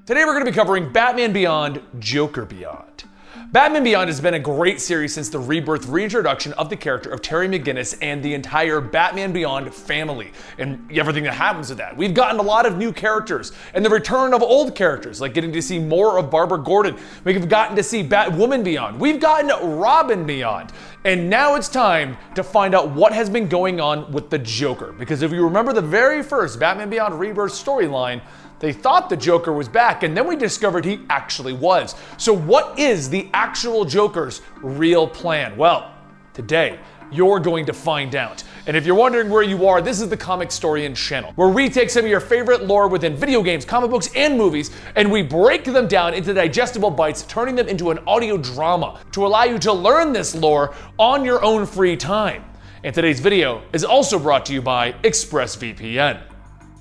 Today we're going to be covering Batman Beyond, Joker Beyond. Batman Beyond has been a great series since the rebirth reintroduction of the character of Terry McGinnis and the entire Batman Beyond family, and everything that happens with that. We've gotten a lot of new characters, and the return of old characters, like getting to see more of Barbara Gordon. We've gotten to see Batwoman Beyond. We've gotten Robin Beyond. And now it's time to find out what has been going on with the Joker. Because if you remember the very first Batman Beyond Rebirth storyline, they thought the Joker was back, and then we discovered he actually was. So what is the actual Joker's real plan? Well, today, you're going to find out. And if you're wondering where you are, this is the Comicstorian channel, where we take some of your favorite lore within video games, comic books, and movies, and we break them down into digestible bites, turning them into an audio drama to allow you to learn this lore on your own free time. And today's video is also brought to you by ExpressVPN.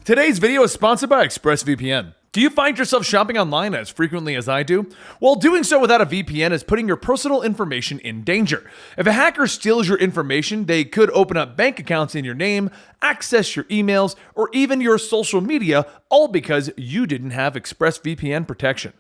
Today's video is sponsored by ExpressVPN. Do you find yourself shopping online as frequently as I do? Well, doing so without a VPN is putting your personal information in danger. If a hacker steals your information, they could open up bank accounts in your name, access your emails, or even your social media, all because you didn't have ExpressVPN protection.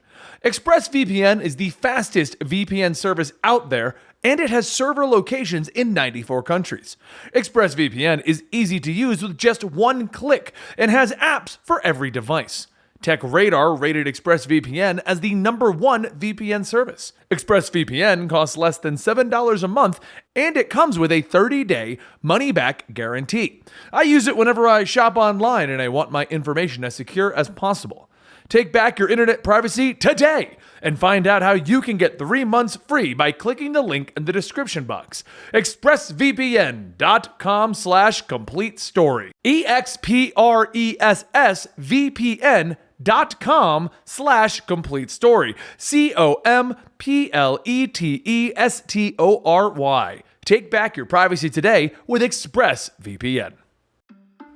ExpressVPN is the fastest VPN service out there, and it has server locations in 94 countries. ExpressVPN is easy to use with just one click and has apps for every device. TechRadar rated ExpressVPN as the #1 VPN service. ExpressVPN costs less than $7 a month, and it comes with a 30-day money-back guarantee. I use it whenever I shop online and I want my information as secure as possible. Take back your internet privacy today and find out how you can get 3 months free by clicking the link in the description box. expressvpn.com/complete story. expressvpn.com/complete story. COMPLETESTORY. Take back your privacy today with ExpressVPN.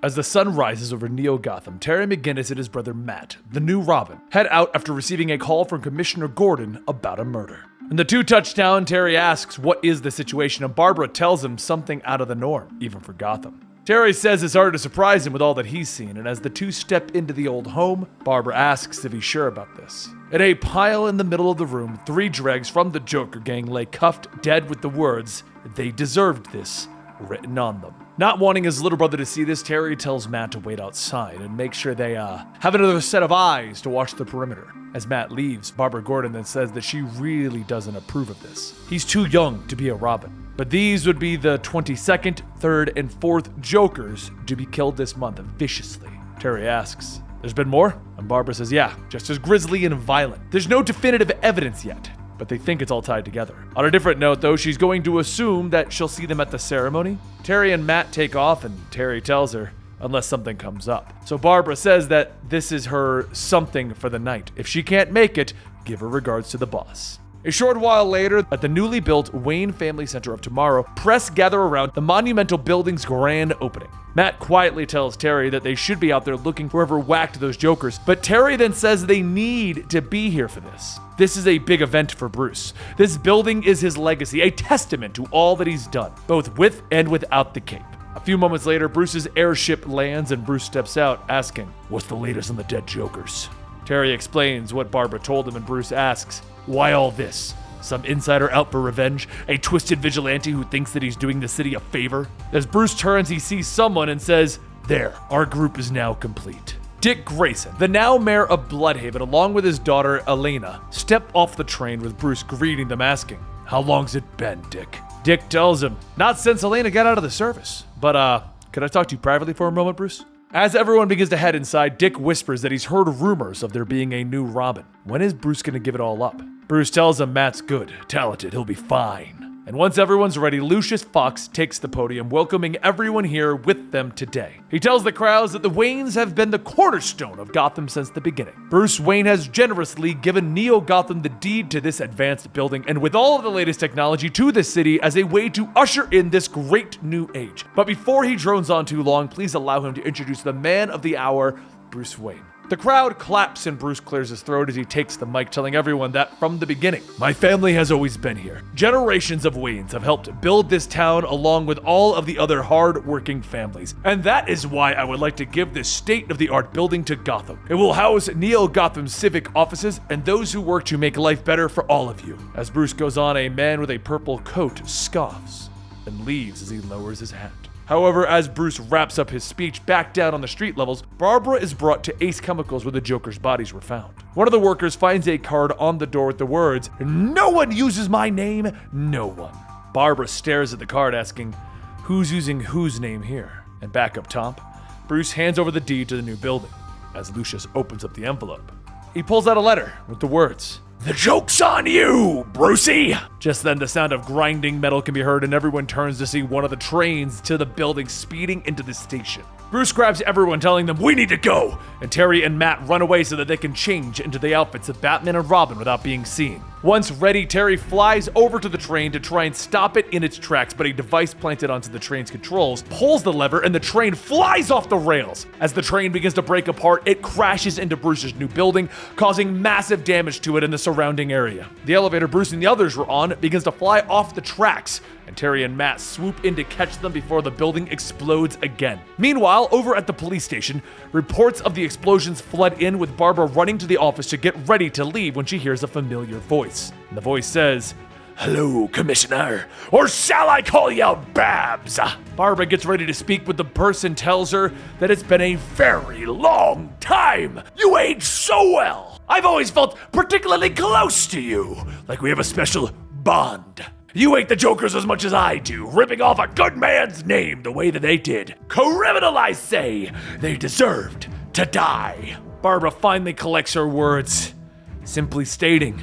As the sun rises over Neo Gotham, Terry McGinnis and his brother Matt, the new Robin, head out after receiving a call from Commissioner Gordon about a murder. When the two touch down, Terry asks what is the situation, and Barbara tells him something out of the norm, even for Gotham. Terry says it's hard to surprise him with all that he's seen, and as the two step into the old home, Barbara asks if he's sure about this. In a pile in the middle of the room, 3 dregs from the Joker gang lay cuffed dead with the words, "They deserved this," written on them. Not wanting his little brother to see this, Terry tells Matt to wait outside and make sure they have another set of eyes to watch the perimeter. As Matt leaves, Barbara Gordon then says that she really doesn't approve of this. He's too young to be a Robin. But these would be the 22nd, 3rd, and 4th Jokers to be killed this month viciously. Terry asks, "There's been more?" And Barbara says, "Yeah, just as grisly and violent. There's no definitive evidence yet, but they think it's all tied together." On a different note, though, she's going to assume that she'll see them at the ceremony. Terry and Matt take off, and Terry tells her, unless something comes up. So Barbara says that this is her something for the night. If she can't make it, give her regards to the boss. A short while later, at the newly built Wayne Family Center of Tomorrow, press gather around the monumental building's grand opening. Matt quietly tells Terry that they should be out there looking for whoever whacked those Jokers, but Terry then says they need to be here for this. This is a big event for Bruce. This building is his legacy, a testament to all that he's done, both with and without the cape. A few moments later, Bruce's airship lands and Bruce steps out, asking, "What's the latest on the dead Jokers?" Terry explains what Barbara told him, and Bruce asks, "Why all this? Some insider out for revenge? A twisted vigilante who thinks that he's doing the city a favor?" As Bruce turns, he sees someone and says, "There, our group is now complete." Dick Grayson, the now mayor of Bloodhaven, along with his daughter Elena, step off the train with Bruce greeting them, asking, "How long's it been, Dick?" Dick tells him, "Not since Elena got out of the service. But, could I talk to you privately for a moment, Bruce?" As everyone begins to head inside, Dick whispers that he's heard rumors of there being a new Robin. When is Bruce going to give it all up? Bruce tells him Matt's good, talented, he'll be fine. And once everyone's ready, Lucius Fox takes the podium, welcoming everyone here with them today. He tells the crowds that the Waynes have been the cornerstone of Gotham since the beginning. Bruce Wayne has generously given Neo Gotham the deed to this advanced building, and with all of the latest technology to the city as a way to usher in this great new age. But before he drones on too long, please allow him to introduce the man of the hour, Bruce Wayne. The crowd claps and Bruce clears his throat as he takes the mic, telling everyone that from the beginning, my family has always been here. Generations of Waynes have helped build this town along with all of the other hard-working families. And that is why I would like to give this state-of-the-art building to Gotham. It will house Neo-Gotham's civic offices and those who work to make life better for all of you. As Bruce goes on, a man with a purple coat scoffs and leaves as he lowers his hat. However, as Bruce wraps up his speech back down on the street levels, Barbara is brought to Ace Chemicals where the Joker's bodies were found. One of the workers finds a card on the door with the words, "No one uses my name, no one." Barbara stares at the card asking, who's using whose name here? And back up top, Bruce hands over the deed to the new building. As Lucius opens up the envelope, he pulls out a letter with the words, "The joke's on you, Brucey!" Just then, the sound of grinding metal can be heard and everyone turns to see one of the trains to the building speeding into the station. Bruce grabs everyone, telling them, "We need to go!" And Terry and Matt run away so that they can change into the outfits of Batman and Robin without being seen. Once ready, Terry flies over to the train to try and stop it in its tracks, but a device planted onto the train's controls pulls the lever and the train flies off the rails. As the train begins to break apart, it crashes into Bruce's new building, causing massive damage to it in the surrounding area. The elevator Bruce and the others were on begins to fly off the tracks, and Terry and Matt swoop in to catch them before the building explodes again. Meanwhile, over at the police station, reports of the explosions flood in, with Barbara running to the office to get ready to leave when she hears a familiar voice. And the voice says, "Hello, Commissioner, or shall I call you Babs?" Barbara gets ready to speak, but the person tells her that it's been a very long time. You age so well. I've always felt particularly close to you, like we have a special bond. You hate the Jokers as much as I do, ripping off a good man's name the way that they did. Criminal, I say. They deserved to die. Barbara finally collects her words, simply stating,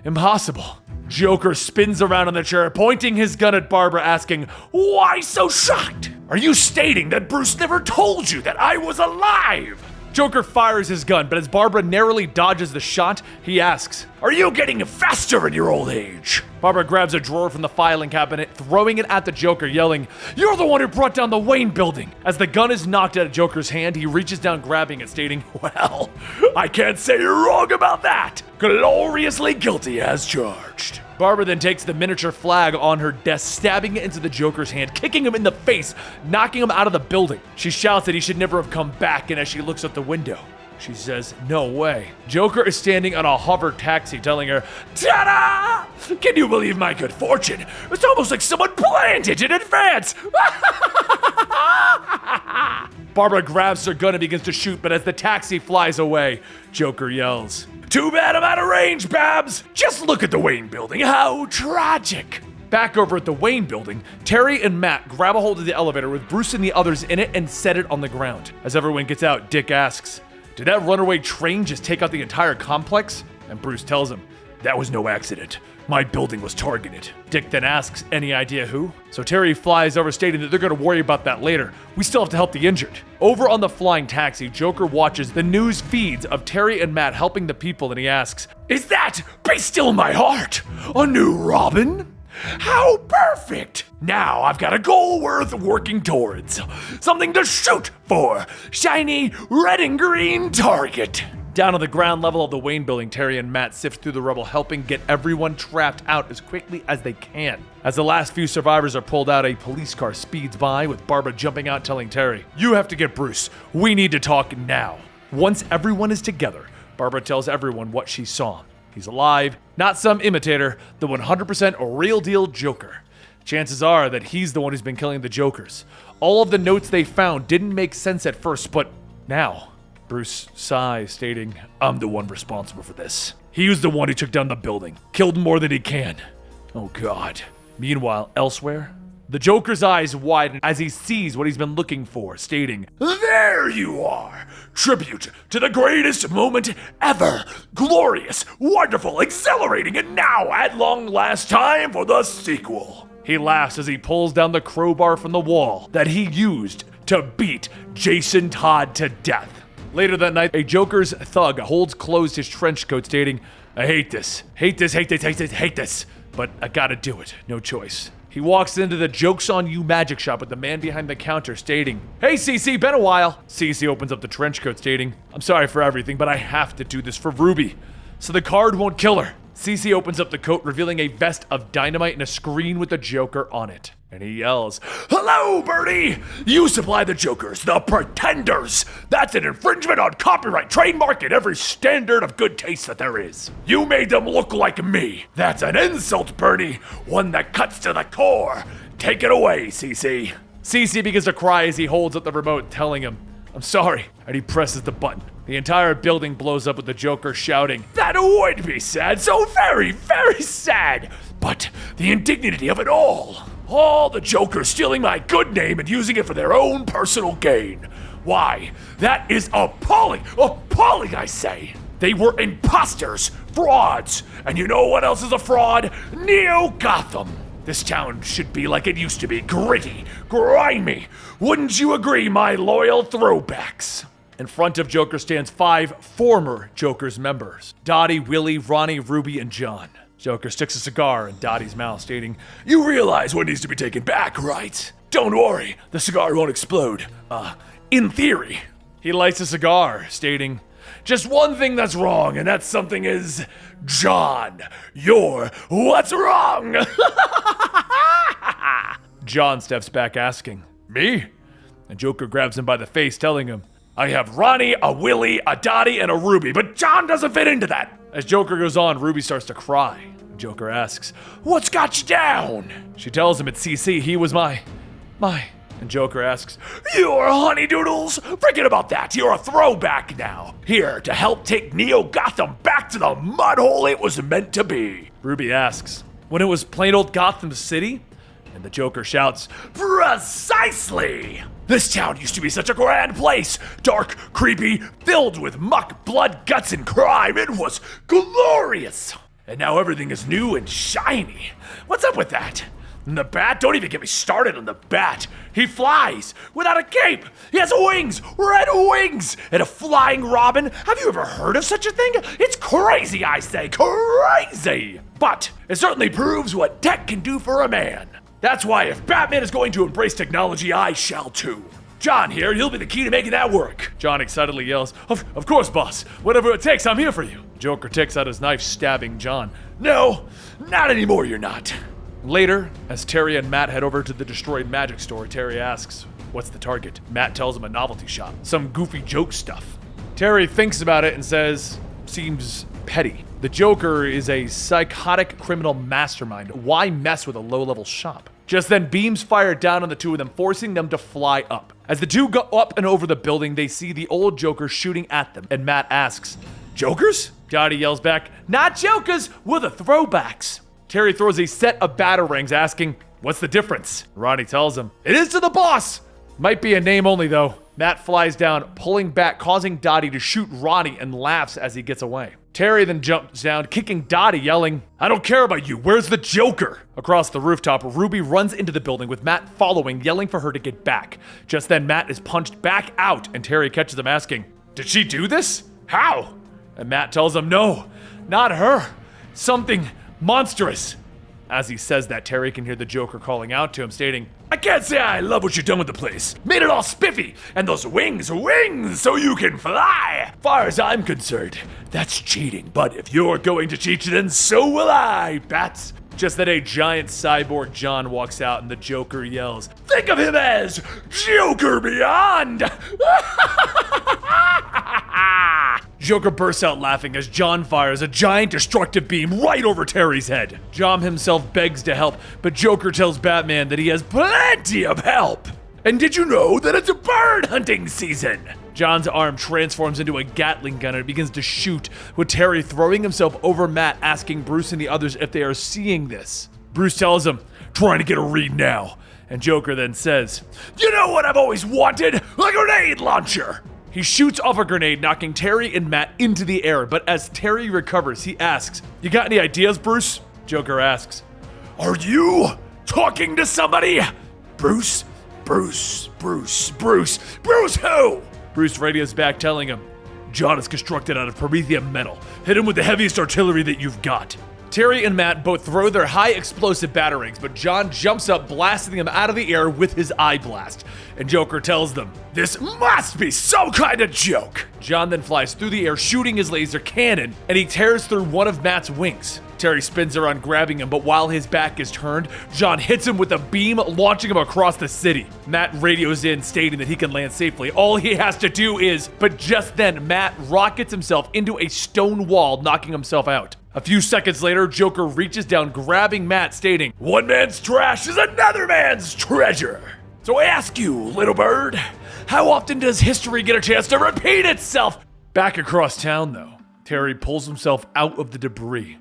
impossible. Joker spins around in the chair, pointing his gun at Barbara, asking, "Why so shocked? Are you stating that Bruce never told you that I was alive?" Joker fires his gun, but as Barbara narrowly dodges the shot, he asks, "Are you getting faster in your old age?" Barbara grabs a drawer from the filing cabinet, throwing it at the Joker, yelling, "You're the one who brought down the Wayne building!" As the gun is knocked out of Joker's hand, he reaches down, grabbing it, stating, "Well, I can't say you're wrong about that. Gloriously guilty as charged." Barbara then takes the miniature flag on her desk, stabbing it into the Joker's hand, kicking him in the face, knocking him out of the building. She shouts that he should never have come back, and as she looks out the window, she says, "No way." Joker is standing on a hover taxi, telling her, "Ta-da! Can you believe my good fortune? It's almost like someone planned it in advance." Barbara grabs her gun and begins to shoot, but as the taxi flies away, Joker yells, "Too bad I'm out of range, Babs! Just look at the Wayne building, how tragic!" Back over at the Wayne building, Terry and Matt grab a hold of the elevator with Bruce and the others in it and set it on the ground. As everyone gets out, Dick asks, "Did that runaway train just take out the entire complex?" And Bruce tells him, "That was no accident. My building was targeted." Dick then asks, "Any idea who?" So Terry flies over, stating that they're going to worry about that later. We still have to help the injured. Over on the flying taxi, Joker watches the news feeds of Terry and Matt helping the people, and he asks, "Is that Be Still My Heart? A new Robin? How perfect! Now I've got a goal worth working towards. Something to shoot for. Shiny red and green target." Down on the ground level of the Wayne building, Terry and Matt sift through the rubble, helping get everyone trapped out as quickly as they can. As the last few survivors are pulled out, a police car speeds by, with Barbara jumping out, telling Terry, "You have to get Bruce. We need to talk now." Once everyone is together, Barbara tells everyone what she saw. He's alive, not some imitator, the 100% real deal Joker. Chances are that he's the one who's been killing the Jokers. All of the notes they found didn't make sense at first, but now Bruce sighs, stating, "I'm the one responsible for this. He was the one who took down the building, killed more than he can. Oh God." Meanwhile, elsewhere, the Joker's eyes widen as he sees what he's been looking for, stating, "There you are! Tribute to the greatest moment ever! Glorious, wonderful, exhilarating, and now, at long last, time for the sequel." He laughs as he pulls down the crowbar from the wall that he used to beat Jason Todd to death. Later that night, a Joker's thug holds closed his trench coat, stating, "I hate this, but I gotta do it, no choice." He walks into the Joke's on You magic shop with the man behind the counter stating, "Hey CC, been a while." CC opens up the trench coat stating, "I'm sorry for everything, but I have to do this for Ruby, so the card won't kill her." CC opens up the coat, revealing a vest of dynamite and a screen with the Joker on it. And he yells, "Hello, Bertie! You supply the Jokers, the Pretenders! That's an infringement on copyright, trademark, and every standard of good taste that there is. You made them look like me. That's an insult, Bertie, one that cuts to the core. Take it away, CC." CC begins to cry as he holds up the remote, telling him, "I'm sorry," and he presses the button. The entire building blows up with the Joker shouting, "That would be sad, so very, very sad. But the indignity of it all the Jokers stealing my good name and using it for their own personal gain. Why, that is appalling, appalling, I say. They were imposters, frauds, and you know what else is a fraud? Neo Gotham. This town should be like it used to be, gritty, grimy. Wouldn't you agree, my loyal throwbacks?" In front of Joker stands 5 former Joker's members: Dottie, Willie, Ronnie, Ruby, and John. Joker sticks a cigar in Dottie's mouth, stating, "You realize what needs to be taken back, right? Don't worry, the cigar won't explode. In theory." He lights a cigar, stating, "Just one thing that's wrong, and that something is John. You're what's wrong?" John steps back asking, "Me?" And Joker grabs him by the face, telling him, "I have Ronnie, a Willie, a Dottie, and a Ruby, but John doesn't fit into that." As Joker goes on, Ruby starts to cry. Joker asks, "What's got you down?" She tells him it's CC. He was my. And Joker asks, "You're honey doodles? Forget about that. You're a throwback now. Here to help take Neo Gotham back to the mud hole it was meant to be." Ruby asks, "When it was plain old Gotham City?" And the Joker shouts, "Precisely! This town used to be such a grand place. Dark, creepy, filled with muck, blood, guts, and crime. It was glorious. And now everything is new and shiny. What's up with that? And the Bat? Don't even get me started on the Bat. He flies without a cape. He has wings, red wings, and a flying Robin. Have you ever heard of such a thing? It's crazy, I say, crazy. But it certainly proves what tech can do for a man. That's why if Batman is going to embrace technology, I shall too. John here, he'll be the key to making that work." John excitedly yells, Of course, boss. Whatever it takes, I'm here for you." Joker takes out his knife, stabbing John. "No, not anymore, you're not." Later, as Terry and Matt head over to the destroyed magic store, Terry asks, "What's the target?" Matt tells him a novelty shop, some goofy joke stuff. Terry thinks about it and says, "Seems petty. The Joker is a psychotic criminal mastermind. Why mess with a low-level shop?" Just then, beams fire down on the two of them, forcing them to fly up. As the two go up and over the building, they see the old Joker shooting at them, and Matt asks, "Jokers?" Dottie yells back, "Not Jokers, we're the throwbacks." Terry throws a set of batarangs, asking, "What's the difference?" Ronnie tells him, "It is to the boss." Might be a name only, though. Matt flies down, pulling back, causing Dottie to shoot Ronnie, and laughs as he gets away. Terry then jumps down, kicking Dottie, yelling, "I don't care about you, where's the Joker?" Across the rooftop, Ruby runs into the building with Matt following, yelling for her to get back. Just then, Matt is punched back out, and Terry catches him asking, "Did she do this? How?" And Matt tells him, "No, not her. Something monstrous." As he says that, Terry can hear the Joker calling out to him, stating, "I can't say I love what you've done with the place. Made it all spiffy, and those wings, so you can fly. Far as I'm concerned, that's cheating. But if you're going to cheat, then so will I, Bats." Just then a giant cyborg John walks out and the Joker yells, "Think of him as Joker Beyond!" Joker bursts out laughing as John fires a giant destructive beam right over Terry's head. John himself begs to help, but Joker tells Batman that he has plenty of help. "And did you know that it's a bird hunting season?" John's arm transforms into a Gatling gun and begins to shoot, with Terry throwing himself over Matt, asking Bruce and the others if they are seeing this. Bruce tells him, "Trying to get a read now." And Joker then says, "You know what I've always wanted? A grenade launcher!" He shoots off a grenade, knocking Terry and Matt into the air, but as Terry recovers, he asks, "You got any ideas, Bruce?" Joker asks, "Are you talking to somebody? Bruce who?" Bruce radios back, telling him, "John is constructed out of promethium metal. Hit him with the heaviest artillery that you've got." Terry and Matt both throw their high explosive batarangs, but John jumps up, blasting them out of the air with his eye blast. And Joker tells them, "This must be some kind of joke." John then flies through the air, shooting his laser cannon, and he tears through one of Matt's wings. Terry spins around, grabbing him, but while his back is turned, John hits him with a beam, launching him across the city. Matt radios in, stating that he can land safely. All he has to do is... But just then, Matt rockets himself into a stone wall, knocking himself out. A few seconds later, Joker reaches down, grabbing Matt, stating, "One man's trash is another man's treasure." So I ask you, little bird, how often does history get a chance to repeat itself? Back across town, though, Terry pulls himself out of the debris,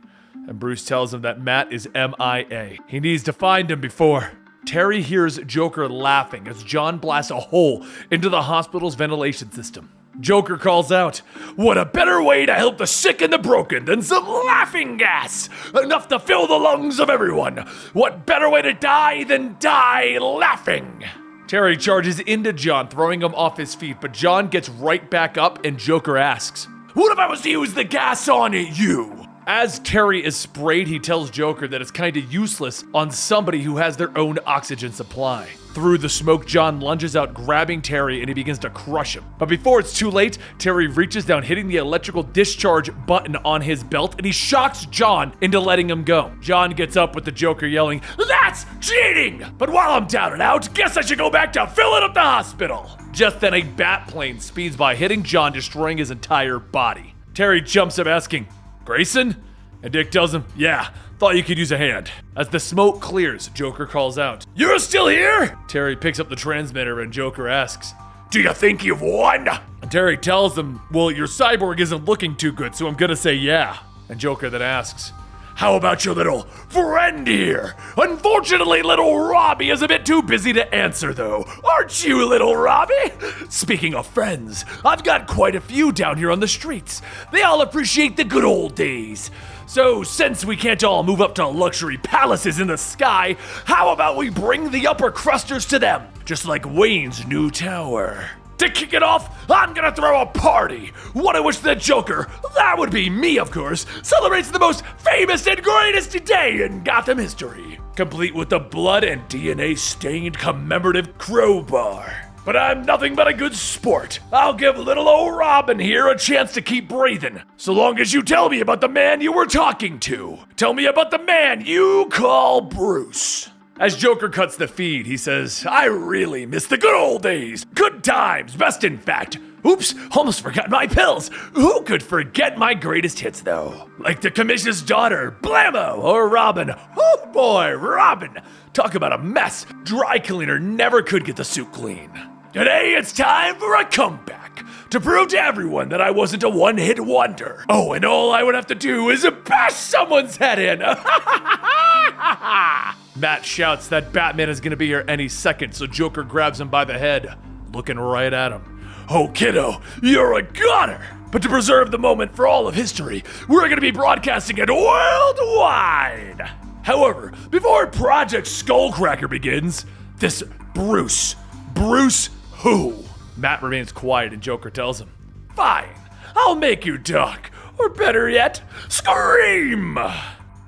and Bruce tells him that Matt is MIA. He needs to find him before... Terry hears Joker laughing as John blasts a hole into the hospital's ventilation system. Joker calls out, "What a better way to help the sick and the broken than some laughing gas! Enough to fill the lungs of everyone! What better way to die than die laughing!" Terry charges into John, throwing him off his feet, but John gets right back up and Joker asks, "What if I was to use the gas on you?" As Terry is sprayed, he tells Joker that it's kinda useless on somebody who has their own oxygen supply. Through the smoke, John lunges out, grabbing Terry, and he begins to crush him. But before it's too late, Terry reaches down, hitting the electrical discharge button on his belt, and he shocks John into letting him go. John gets up with the Joker yelling, "That's cheating! But while I'm down and out, guess I should go back to filling up the hospital!" Just then, a bat plane speeds by, hitting John, destroying his entire body. Terry jumps up, asking, "Grayson?" And Dick tells him, "Yeah, thought you could use a hand." As the smoke clears, Joker calls out, "You're still here?" Terry picks up the transmitter and Joker asks, "Do you think you've won?" And Terry tells him, "Well, your cyborg isn't looking too good, so I'm gonna say yeah." And Joker then asks, "How about your little friend here? Unfortunately, little Robbie is a bit too busy to answer, though. Aren't you, little Robbie? Speaking of friends, I've got quite a few down here on the streets. They all appreciate the good old days. So, since we can't all move up to luxury palaces in the sky, how about we bring the upper crusters to them, just like Wayne's new tower? To kick it off, I'm gonna throw a party. One in which the Joker, that would be me of course, celebrates the most famous and greatest day in Gotham history, complete with the blood and DNA-stained commemorative crowbar. But I'm nothing but a good sport. I'll give little old Robin here a chance to keep breathing, so long as you tell me about the man you were talking to. Tell me about the man you call Bruce." As Joker cuts the feed, he says, "I really miss the good old days. Good times, best in fact. Oops, almost forgot my pills. Who could forget my greatest hits though? Like the Commissioner's Daughter, Blammo, or Robin. Oh boy, Robin. Talk about a mess. Dry cleaner never could get the suit clean. Today it's time for a comeback, to prove to everyone that I wasn't a one-hit wonder. Oh, and all I would have to do is bash someone's head in." Matt shouts that Batman is gonna be here any second, so Joker grabs him by the head, looking right at him. "Oh, kiddo, you're a goner! But to preserve the moment for all of history, we're gonna be broadcasting it worldwide! However, before Project Skullcracker begins, this Bruce who?" Matt remains quiet and Joker tells him, "Fine, I'll make you talk, or better yet, scream!"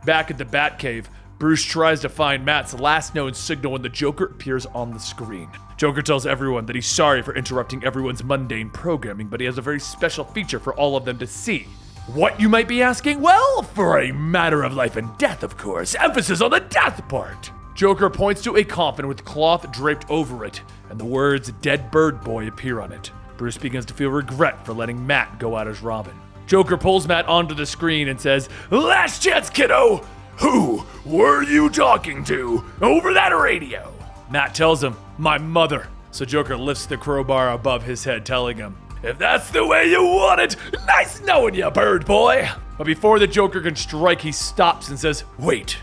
Back at the Batcave, Bruce tries to find Matt's last known signal when the Joker appears on the screen. Joker tells everyone that he's sorry for interrupting everyone's mundane programming, but he has a very special feature for all of them to see. What, you might be asking? Well, for a matter of life and death, of course. Emphasis on the death part. Joker points to a coffin with cloth draped over it, and the words "Dead Bird Boy" appear on it. Bruce begins to feel regret for letting Matt go out as Robin. Joker pulls Matt onto the screen and says, "Last chance, kiddo! Who were you talking to over that radio?" Matt tells him, "My mother." So Joker lifts the crowbar above his head, telling him, "If that's the way you want it, nice knowing you, bird boy." But before the Joker can strike, he stops and says, "Wait,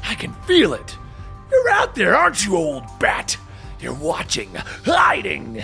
I can feel it. You're out there, aren't you, old bat? You're watching, hiding.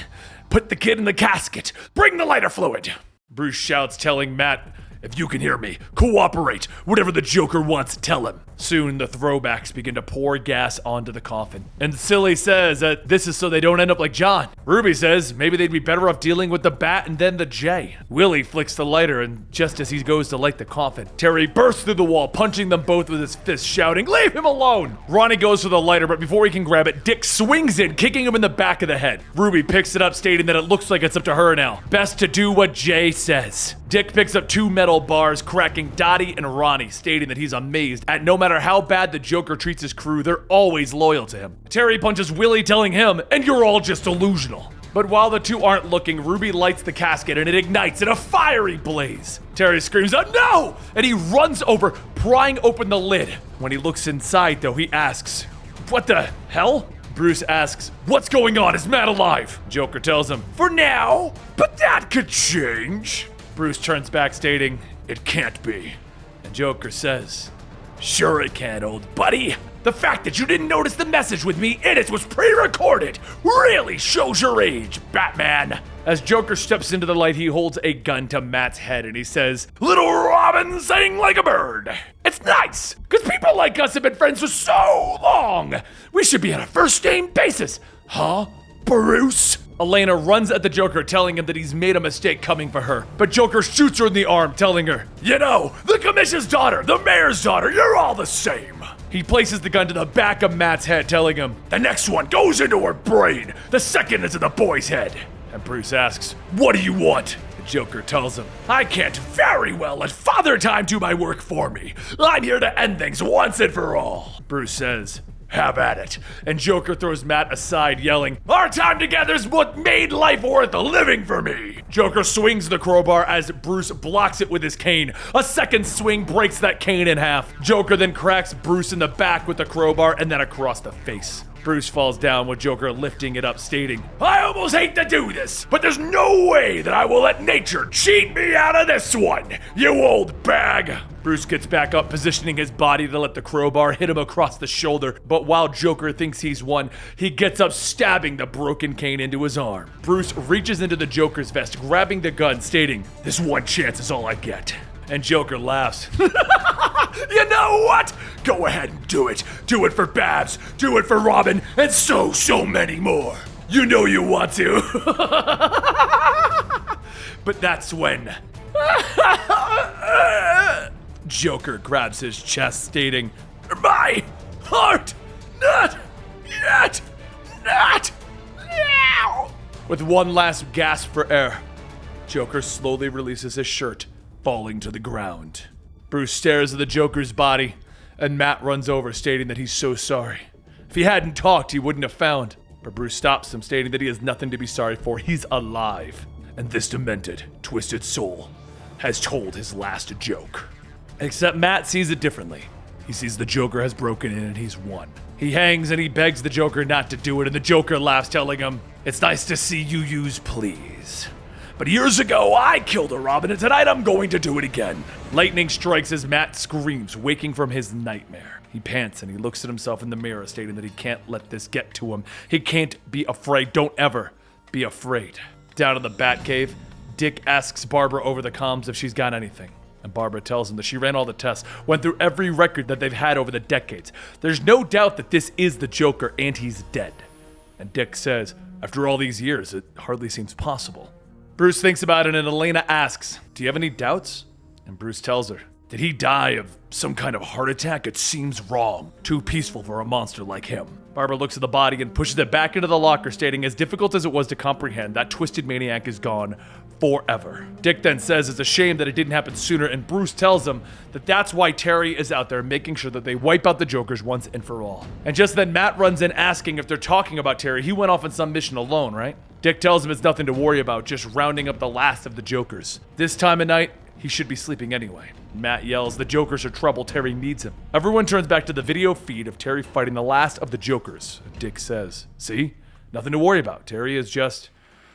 Put the kid in the casket. Bring the lighter fluid." Bruce shouts, telling Matt, If you can hear me, cooperate. Whatever the Joker wants, tell him. Soon, the throwbacks begin to pour gas onto the coffin. And Silly says that this is so they don't end up like John. Ruby says maybe they'd be better off dealing with the bat and then the J. Willie flicks the lighter, and just as he goes to light the coffin, Terry bursts through the wall, punching them both with his fist, shouting, "Leave him alone!" Ronnie goes for the lighter, but before he can grab it, Dick swings in, kicking him in the back of the head. Ruby picks it up, stating that it looks like it's up to her now. Best to do what Jay says. Dick picks up 2 metal bars, cracking Dottie and Ronnie, stating that he's amazed at no matter how bad the Joker treats his crew, they're always loyal to him. Terry punches Willie, telling him, "And you're all just delusional." But while the two aren't looking, Ruby lights the casket and it ignites in a fiery blaze. Terry screams out, "No!" And he runs over, prying open the lid. When he looks inside, though, he asks, "What the hell?" Bruce asks, "What's going on? Is Matt alive?" Joker tells him, "For now, but that could change." Bruce turns back, stating, "It can't be." And Joker says, "Sure it can, old buddy. The fact that you didn't notice the message with me in it was pre-recorded really shows your age, Batman." As Joker steps into the light, he holds a gun to Matt's head and he says, "Little Robin sang like a bird. It's nice, because people like us have been friends for so long. We should be on a first-name basis. Huh, Bruce?" Elena runs at the Joker, telling him that he's made a mistake coming for her. But Joker shoots her in the arm, telling her, "You know, the commission's daughter, the mayor's daughter, you're all the same." He places the gun to the back of Matt's head, telling him, "The next one goes into her brain. The second is in the boy's head." And Bruce asks, "What do you want?" The Joker tells him, "I can't very well let Father Time do my work for me. I'm here to end things once and for all." Bruce says, "Have at it." And Joker throws Matt aside, yelling, "Our time together's what made life worth living for me." Joker swings the crowbar as Bruce blocks it with his cane. A second swing breaks that cane in half. Joker then cracks Bruce in the back with the crowbar and then across the face. Bruce falls down with Joker lifting it up, stating, "I almost hate to do this, but there's no way that I will let nature cheat me out of this one, you old bag." Bruce gets back up, positioning his body to let the crowbar hit him across the shoulder, but while Joker thinks he's won, he gets up, stabbing the broken cane into his arm. Bruce reaches into the Joker's vest, grabbing the gun, stating, "This one chance is all I get." And Joker laughs. "You know what? Go ahead and do it. Do it for Babs, do it for Robin, and so many more. You know you want to." But that's when Joker grabs his chest, stating, "My heart, not yet, not now." With one last gasp for air, Joker slowly releases his shirt, falling to the ground. Bruce stares at the Joker's body, and Matt runs over, stating that he's so sorry. If he hadn't talked, he wouldn't have found. But Bruce stops him, stating that he has nothing to be sorry for. He's alive. And this demented, twisted soul has told his last joke. Except Matt sees it differently. He sees the Joker has broken in and he's won. He hangs and he begs the Joker not to do it, and the Joker laughs, telling him, "It's nice to see you use please. But years ago, I killed a Robin, and tonight I'm going to do it again." Lightning strikes as Matt screams, waking from his nightmare. He pants and he looks at himself in the mirror, stating that he can't let this get to him. He can't be afraid. Don't ever be afraid. Down in the Batcave, Dick asks Barbara over the comms if she's got anything. And Barbara tells him that she ran all the tests, went through every record that they've had over the decades. There's no doubt that this is the Joker and he's dead. And Dick says, after all these years, it hardly seems possible. Bruce thinks about it and Elena asks, "Do you have any doubts?" And Bruce tells her, "Did he die of some kind of heart attack? It seems wrong. Too peaceful for a monster like him." Barbara looks at the body and pushes it back into the locker, stating, as difficult as it was to comprehend, that twisted maniac is gone forever. Dick then says it's a shame that it didn't happen sooner, and Bruce tells him that that's why Terry is out there making sure that they wipe out the Jokers once and for all. And just then Matt runs in asking if they're talking about Terry. He went off on some mission alone, right? Dick tells him it's nothing to worry about, just rounding up the last of the Jokers. This time of night, he should be sleeping anyway. Matt yells, "The Jokers are trouble, Terry needs him." Everyone turns back to the video feed of Terry fighting the last of the Jokers. Dick says, "See? Nothing to worry about. Terry is just..."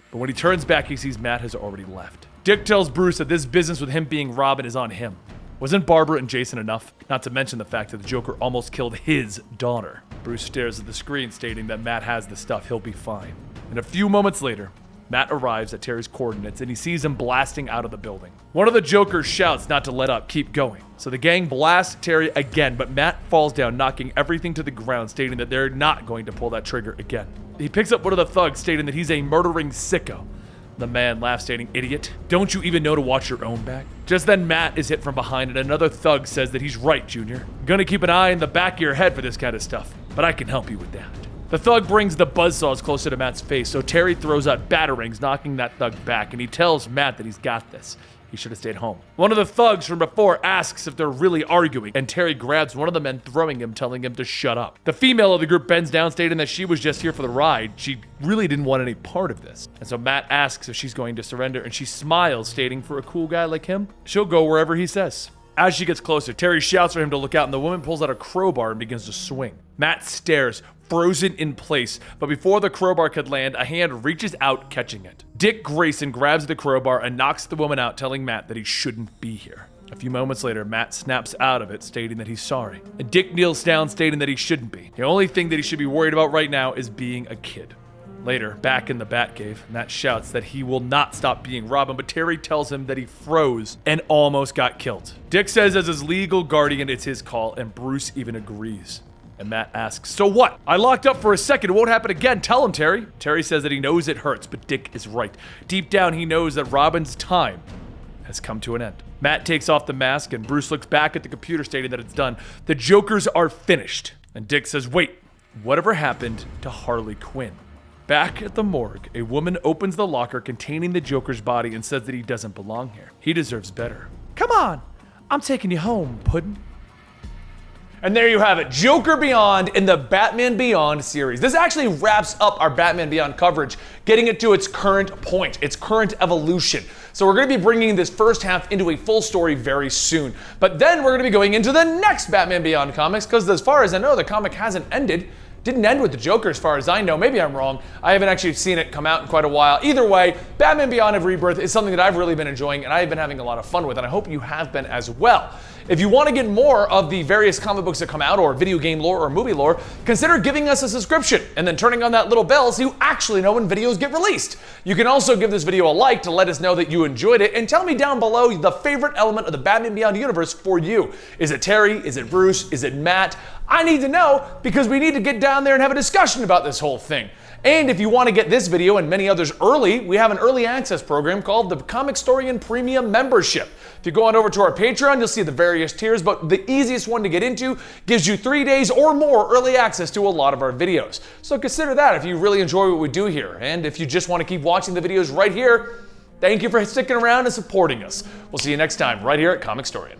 But when he turns back, he sees Matt has already left. Dick tells Bruce that this business with him being Robin is on him. Wasn't Barbara and Jason enough? Not to mention the fact that the Joker almost killed his daughter. Bruce stares at the screen, stating that Matt has the stuff, he'll be fine. And a few moments later, Matt arrives at Terry's coordinates and he sees him blasting out of the building. One of the Jokers shouts not to let up, keep going. So the gang blasts Terry again, but Matt falls down, knocking everything to the ground, stating that they're not going to pull that trigger again. He picks up one of the thugs, stating that he's a murdering sicko. The man laughs, stating, "Idiot, don't you even know to watch your own back?" Just then, Matt is hit from behind, and another thug says that he's right, Junior. Gonna keep an eye in the back of your head for this kind of stuff, but I can help you with that. The thug brings the buzzsaws closer to Matt's face, so Terry throws out batarangs, knocking that thug back, and he tells Matt that he's got this. He should have stayed home. One of the thugs from before asks if they're really arguing, and Terry grabs one of the men, throwing him, telling him to shut up. The female of the group bends down, stating that she was just here for the ride. She really didn't want any part of this. And so Matt asks if she's going to surrender, and she smiles, stating for a cool guy like him, she'll go wherever he says. As she gets closer, Terry shouts for him to look out, and the woman pulls out a crowbar and begins to swing. Matt stares, frozen in place, but before the crowbar could land, a hand reaches out, catching it. Dick Grayson grabs the crowbar and knocks the woman out, telling Matt that he shouldn't be here. A few moments later, Matt snaps out of it, stating that he's sorry. And Dick kneels down, stating that he shouldn't be. The only thing that he should be worried about right now is being a kid. Later, back in the Batcave, Matt shouts that he will not stop being Robin, but Terry tells him that he froze and almost got killed. Dick says as his legal guardian it's his call, and Bruce even agrees. And Matt asks, "So what? I locked up for a second. It won't happen again. Tell him, Terry." Terry says that he knows it hurts, but Dick is right. Deep down, he knows that Robin's time has come to an end. Matt takes off the mask, and Bruce looks back at the computer, stating that it's done. The Jokers are finished. And Dick says, "Wait, whatever happened to Harley Quinn?" Back at the morgue, a woman opens the locker containing the Joker's body and says that he doesn't belong here. He deserves better. "Come on, I'm taking you home, Puddin'." And there you have it, Joker Beyond in the Batman Beyond series. This actually wraps up our Batman Beyond coverage, getting it to its current point, its current evolution. So we're going to be bringing this first half into a full story very soon. But then we're going to be going into the next Batman Beyond comics, because as far as I know, the comic hasn't ended. Didn't end with the Joker as far as I know. Maybe I'm wrong. I haven't actually seen it come out in quite a while. Either way, Batman Beyond of Rebirth is something that I've really been enjoying and I've been having a lot of fun with, and I hope you have been as well. If you want to get more of the various comic books that come out, or video game lore or movie lore, consider giving us a subscription and then turning on that little bell so you actually know when videos get released. You can also give this video a like to let us know that you enjoyed it, and tell me down below the favorite element of the Batman Beyond universe for you. Is it Terry? Is it Bruce? Is it Matt? I need to know, because we need to get down there and have a discussion about this whole thing. And if you want to get this video and many others early, we have an early access program called the Comicstorian Premium Membership. If you go on over to our Patreon, you'll see the various tiers, but the easiest one to get into gives you 3 days or more early access to a lot of our videos. So consider that if you really enjoy what we do here. And if you just want to keep watching the videos right here, thank you for sticking around and supporting us. We'll see you next time right here at Comicstorian.